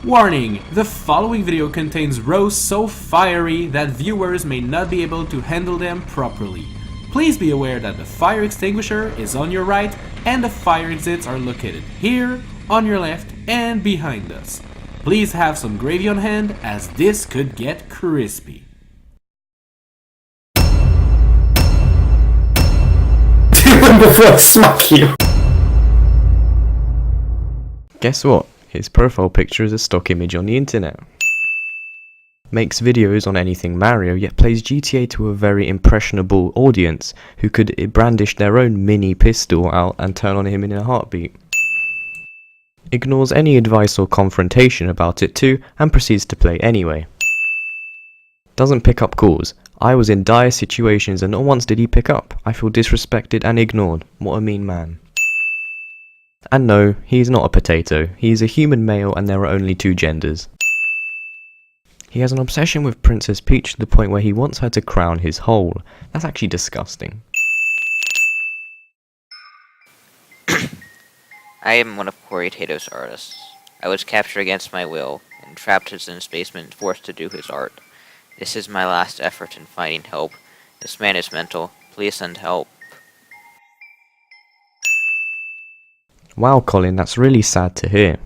Warning! The following video contains roasts so fiery that viewers may not be able to handle them properly. Please be aware that the fire extinguisher is on your right and the fire exits are located here, on your left, and behind us. Please have some gravy on hand as this could get crispy. Before I smack you. Guess what? His profile picture is a stock image on the internet. Makes videos on anything Mario, yet plays GTA to a very impressionable audience who could brandish their own mini pistol out and turn on him in a heartbeat. Ignores any advice or confrontation about it too, and proceeds to play anyway. Doesn't pick up calls. I was in dire situations and not once did he pick up. I feel disrespected and ignored. What a mean man. And no, he's not a potato. He is a human male and there are only two genders. He has an obsession with Princess Peach to the point where he wants her to crown his hole. That's actually disgusting. I am one of Koretato's artists. I was captured against my will, and trapped in his basement forced to do his art. This is my last effort in finding help. This man is mental. Please send help. Wow, Colin, that's really sad to hear.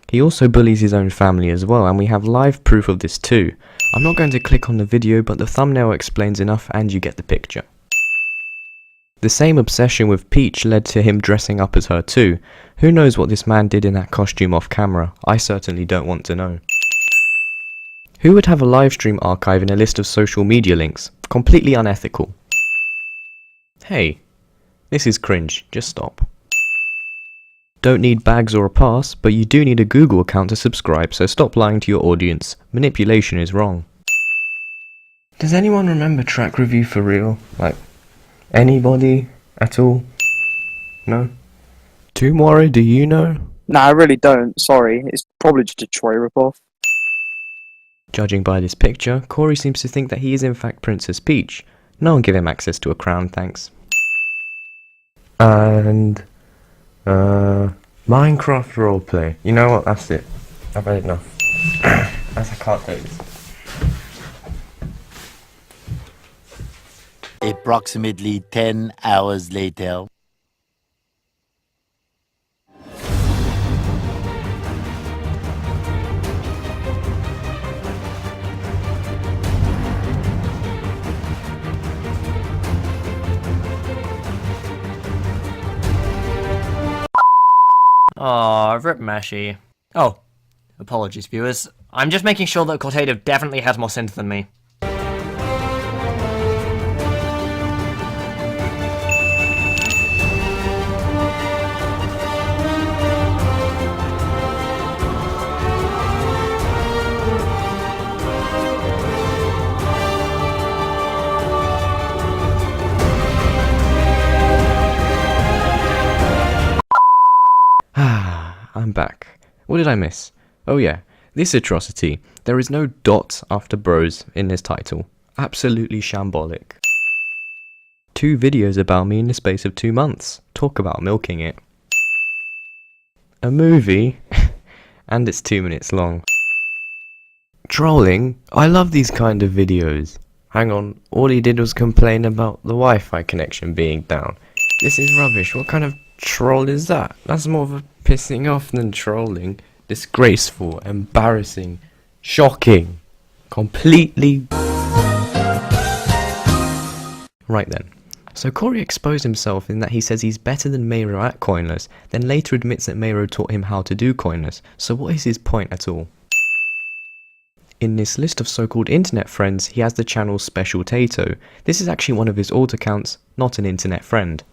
He also bullies his own family as well, and we have live proof of this too. I'm not going to click on the video, but the thumbnail explains enough and you get the picture. The same obsession with Peach led to him dressing up as her too. Who knows what this man did in that costume off camera? I certainly don't want to know. Who would have a livestream archive in a list of social media links? Completely unethical. Hey, this is cringe, just stop. Don't need bags or a pass, but you do need a Google account to subscribe, so stop lying to your audience. Manipulation is wrong. Does anyone remember track review for real? Like, anybody at all? No? Tombwarrior, do you know? Nah, I really don't. Sorry. It's probably just a Troy ripoff. Judging by this picture, Korey seems to think that he is in fact Princess Peach. No one give him access to a crown, thanks. And Minecraft roleplay. You know what? That's it. I've had enough. I can't do this. Approximately 10 hours later. Aw, rip Mashi. Oh, apologies viewers. I'm just making sure that Koretato definitely has more synth than me. I'm back. What did I miss? Oh yeah, this atrocity. There is no dot after bros in this title. Absolutely shambolic. 2 videos about me in the space of 2 months. Talk about milking it. A movie? And it's 2 minutes long. Trolling? I love these kind of videos. Hang on, all he did was complain about the Wi-Fi connection being down. This is rubbish. What kind of troll is that? That's more of a pissing off than trolling. Disgraceful, embarrassing, shocking, completely... Right then. So Korey exposed himself in that he says he's better than Mayro at Coinless, then later admits that Mayro taught him how to do Coinless. So what is his point at all? In this list of so-called internet friends, he has the channel Special Tato. This is actually one of his alt accounts, not an internet friend.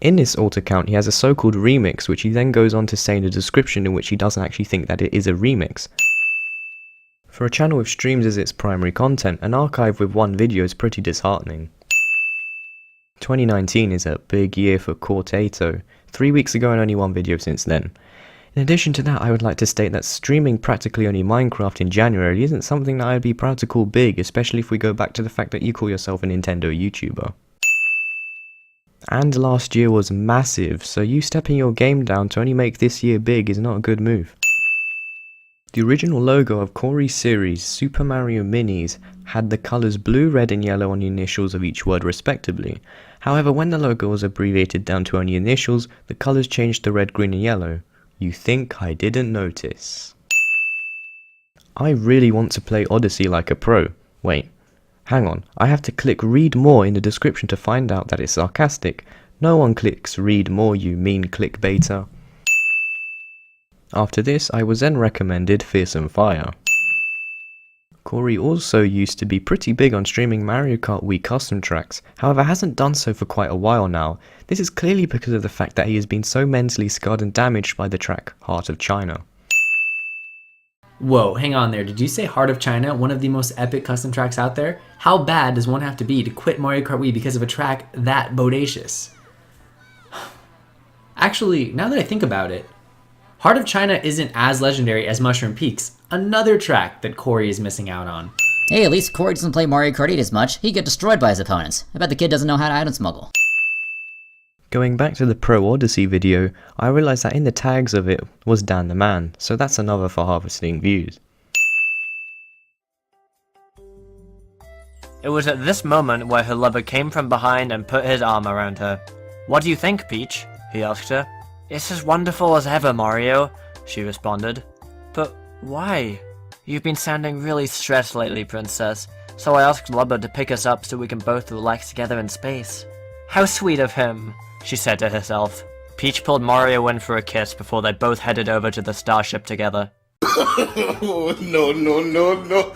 In this alt account he has a so-called remix which he then goes on to say in the description in which he doesn't actually think that it is a remix. For a channel with streams as its primary content, an archive with 1 video is pretty disheartening. 2019 is a big year for Koretato. 3 weeks ago and only 1 video since then. In addition to that, I would like to state that streaming practically only Minecraft in January isn't something that I'd be proud to call big, especially if we go back to the fact that you call yourself a Nintendo YouTuber. And last year was massive, so you stepping your game down to only make this year big is not a good move. The original logo of Korey's series, Super Mario Minis, had the colours blue, red and yellow on the initials of each word respectively. However, when the logo was abbreviated down to only initials, the colours changed to red, green and yellow. You think I didn't notice? I really want to play Odyssey like a pro. Wait, hang on, I have to click read more in the description to find out that it's sarcastic. No one clicks read more, you mean clickbaiter. After this, I was then recommended Fearsome Fire. Korey also used to be pretty big on streaming Mario Kart Wii custom tracks, however hasn't done so for quite a while now. This is clearly because of the fact that he has been so mentally scarred and damaged by the track Heart of China. Whoa, hang on there. Did you say Heart of China, one of the most epic custom tracks out there? How bad does one have to be to quit Mario Kart Wii because of a track that bodacious? Actually, now that I think about it, Heart of China isn't as legendary as Mushroom Peaks, another track that Korey is missing out on. Hey, at least Korey doesn't play Mario Kart 8 as much. He'd get destroyed by his opponents. I bet the kid doesn't know how to item smuggle. Going back to the Pro Odyssey video, I realised that in the tags of it was Dan the Man, so that's another for harvesting views. It was at this moment where her lover came from behind and put his arm around her. "What do you think, Peach?" he asked her. "It's as wonderful as ever, Mario," she responded. "But why?" "You've been sounding really stressed lately, Princess, so I asked Lubba to pick us up so we can both relax together in space." "How sweet of him," she said to herself. Peach pulled Mario in for a kiss before they both headed over to the starship together. Oh, no, no, no, no.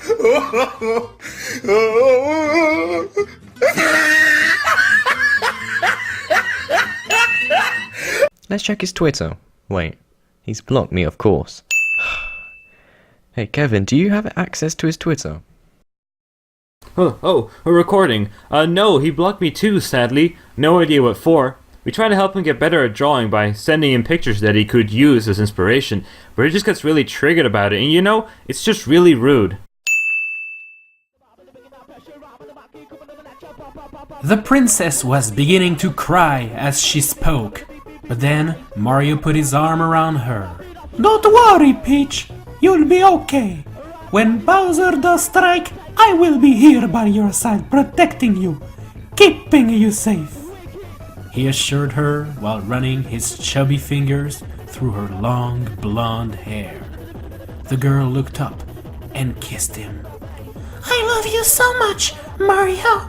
Let's check his Twitter. Wait, he's blocked me, of course. Hey Kevin, do you have access to his Twitter? Oh, a recording. No, he blocked me too, sadly. No idea what for. We try to help him get better at drawing by sending him pictures that he could use as inspiration, but he just gets really triggered about it, and you know, it's just really rude. The princess was beginning to cry as she spoke, but then Mario put his arm around her. "Don't worry, Peach, you'll be okay. When Bowser does strike, I will be here by your side protecting you, keeping you safe," he assured her while running his chubby fingers through her long blonde hair. The girl looked up and kissed him. "I love you so much, Mario."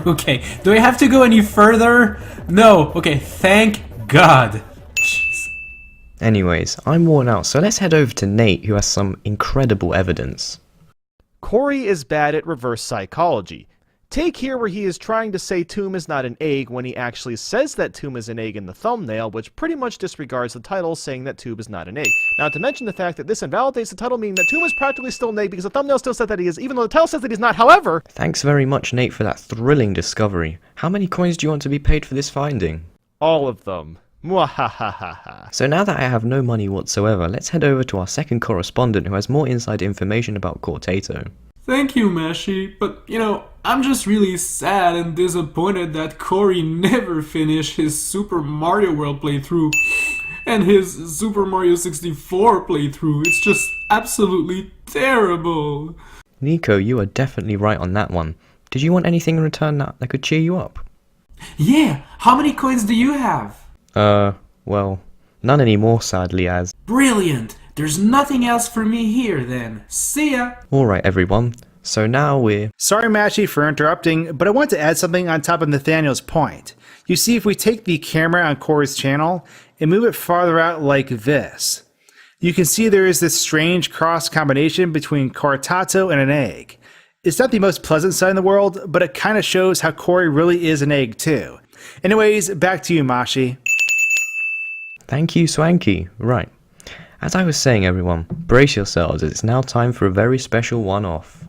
Okay, do I have to go any further? No, okay, thank God. Jeez. Anyways, I'm worn out, so let's head over to Nate, who has some incredible evidence. Korey is bad at reverse psychology. Take here where he is trying to say Tomb is not an egg when he actually says that Tomb is an egg in the thumbnail, which pretty much disregards the title saying that Tomb is not an egg. Not to mention the fact that this invalidates the title, meaning that Tomb is practically still an egg because the thumbnail still said that he is, even though the title says that he's not. However... Thanks very much, Nate, for that thrilling discovery. How many coins do you want to be paid for this finding? All of them. Mwahahaha. So now that I have no money whatsoever, let's head over to our second correspondent who has more inside information about Koretato. Thank you, Mashi, but you know, I'm just really sad and disappointed that Korey never finished his Super Mario World playthrough and his Super Mario 64 playthrough. It's just absolutely terrible. Nico, you are definitely right on that one. Did you want anything in return that could cheer you up? Yeah, how many coins do you have? Well, none anymore sadly as... Brilliant! There's nothing else for me here then. See ya! Alright everyone, so now we're... Sorry Mashi for interrupting, but I want to add something on top of Nathaniel's point. You see, if we take the camera on Korey's channel and move it farther out like this, you can see there is this strange cross combination between Koretato and an egg. It's not the most pleasant sight in the world, but it kind of shows how Korey really is an egg too. Anyways, back to you, Mashi. Thank you, Swanky. Right. As I was saying, everyone, brace yourselves as it's now time for a very special one-off.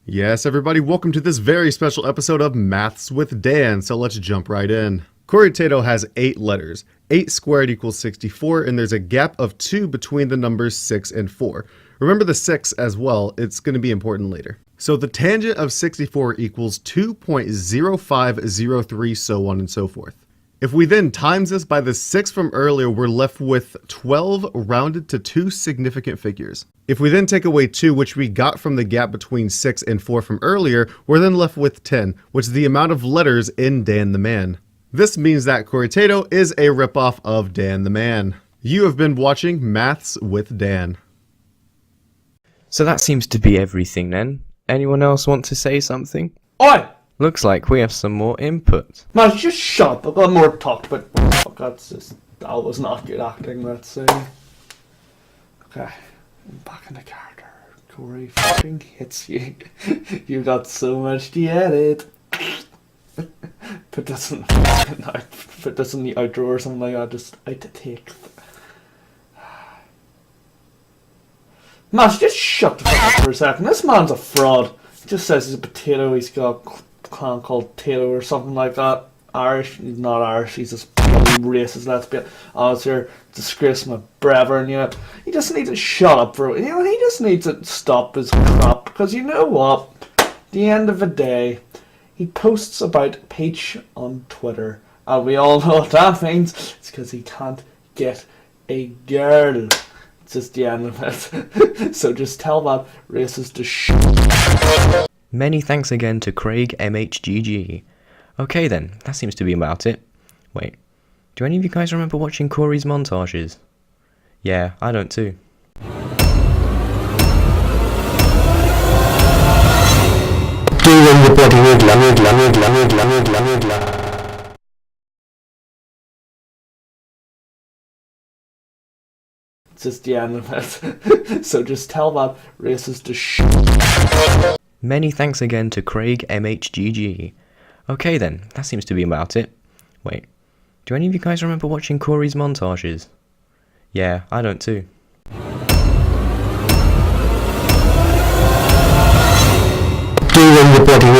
Yes, everybody, welcome to this very special episode of Maths with Dan, so let's jump right in. Koretato has 8 letters. 8 squared equals 64, and there's a gap of 2 between the numbers 6 and 4. Remember the 6 as well, it's going to be important later. So the tangent of 64 equals 2.0503, so on and so forth. If we then times this by the 6 from earlier, we're left with 12 rounded to 2 significant figures. If we then take away 2, which we got from the gap between 6 and 4 from earlier, we're then left with 10, which is the amount of letters in Dan the Man. This means that Koretato is a ripoff of Dan the Man. You have been watching Maths with Dan. So that seems to be everything then. Anyone else want to say something? Oi! Looks like we have some more input. Man, just shut up. I've got more to talk about. Fuck, that was not good acting, let's say. Okay, I'm back in the character. Korey fucking hits you. You got so much to edit. Put this in the outro or something like that, just out to take. Man, just shut the fuck up for a second. This man's a fraud. He just says he's a potato, he's got a clan called Tato or something like that. Irish, he's not Irish, he's just bloody racist, let's be honest here. Disgrace my brethren, you know. He just needs to shut up, bro. You know, he just needs to stop his crap, because you know what? At the end of the day, he posts about Peach on Twitter, and we all know what that means. It's because he can't get a girl. It's just the end of it. So just tell that racist to shut. Many thanks again to Craig MHGG. Okay then, that seems to be about it. Wait, do any of you guys remember watching Korey's montages? Yeah, I don't too. It's just the end of it. So just tell that racist to shut. Many thanks again to Craig MHGG. Okay then, that seems to be about it. Wait, do any of you guys remember watching Korey's montages? Yeah, I don't too. Reporting